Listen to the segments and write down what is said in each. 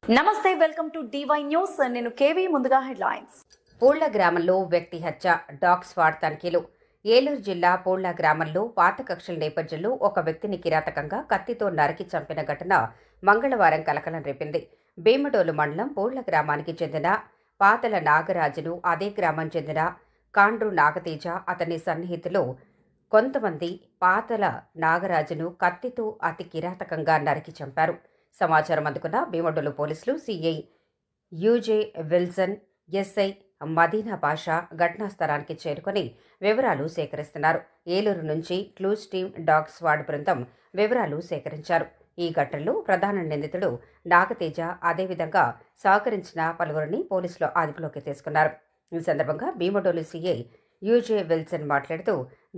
నమస్తే welcome to DY news నేను KV ముందుగా హెడ్లైన్స్ పూళ్ల గ్రామంలో వ్యక్తి హత్య డాగ్ స్క్వాడ్ తనిఖీలు ఏలూరు జిల్లా పూళ్ల గ్రామంలో పాత కక్షల నేపథ్యంలో ఒక వ్యక్తిని కిరాతకంగా కత్తితో నరికి చంపిన ఘటన మంగళవారం కలకలం రేపింది. భీమడోలు మండలం పూళ్ల గ్రామానికి చెందిన పాతల నాగరాజును అదే గ్రామం చెందిన కాండ్రు నాగతేజ అతని సన్నిహితులు కొంతమంది పాతల నాగరాజును కత్తితో అతి కిరాతకంగా నరికి చంపారు. సమాచారం అందుకున్న భీమడోలు పోలీసులు సిఐ యూజే విల్సన్, ఎస్ఐ మదీనా బాషా ఘటనా స్థలానికి చేరుకుని వివరాలు సేకరిస్తున్నారు. ఏలూరు నుంచి క్లూజ్ టీమ్ డాగ్ స్క్వాడ్ బృందం వివరాలు సేకరించారు. ఈ ఘటనలో ప్రధాన నిందితుడు నాగతేజ అదేవిధంగా సహకరించిన పలువురిని పోలీసులు అదుపులోకి తీసుకున్నారు. ఈ సందర్భంగా భీమడోలు సిఐ యూజే విల్సన్ మాట్లాడుతూ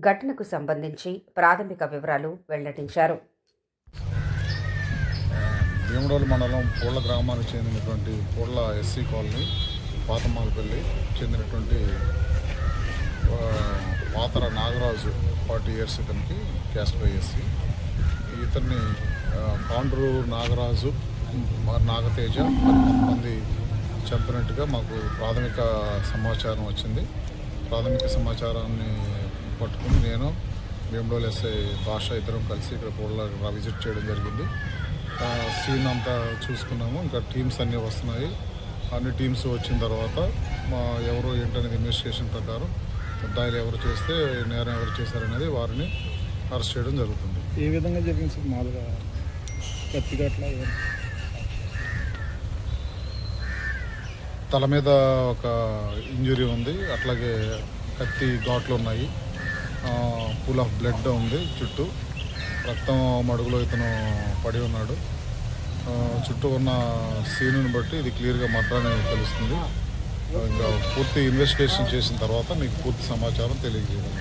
ఘటనకు సంబంధించి ప్రాథమిక వివరాలు వెల్లడించారు. భీమడోలు మండలం పూళ్ల గ్రామానికి చెందినటువంటి పూళ్ల ఎస్సీ కాలనీ పాతమాలపల్లి చెందినటువంటి పాతర నాగరాజు 40 years ఇతనికి క్యాస్ట్ బై ఎస్సీ. ఇతన్ని కాండ్రు నాగరాజు నాగతేజ కొంతమంది చంపినట్టుగా మాకు ప్రాథమిక సమాచారం వచ్చింది. ప్రాథమిక సమాచారాన్ని పట్టుకుని నేను భీమడోలు ఎస్ఐ భాష ఇద్దరం కలిసి ఇక్కడ పూళ్ల విజిట్ చేయడం జరిగింది. సీన్ అంతా చూసుకున్నాము. ఇంకా టీమ్స్ అన్నీ వస్తున్నాయి. అన్ని టీమ్స్ వచ్చిన తర్వాత ఎవరు ఏంటనేది ఇన్వెస్టిగేషన్ ప్రకారం ముద్దాయిలు ఎవరు చేస్తే నేరం ఎవరు చేశారనేది వారిని అరెస్ట్ చేయడం జరుగుతుంది. ఏ విధంగా జరిగింది సార్? మామూలుగా కత్తిగట్ల తల మీద ఒక ఇంజురీ ఉంది, అట్లాగే కత్తి ఘాట్లు ఉన్నాయి, పూల్ ఆఫ్ బ్లడ్ ఉంది, చుట్టూ రక్తం మడుగులో ఇతను పడి ఉన్నాడు. చుట్టూ ఉన్న సీనుని బట్టి ఇది క్లియర్గా మర్డర్ అని తెలుస్తుంది. ఇంకా పూర్తి ఇన్వెస్టిగేషన్ చేసిన తర్వాత మీకు పూర్తి సమాచారం తెలియజేయాలి.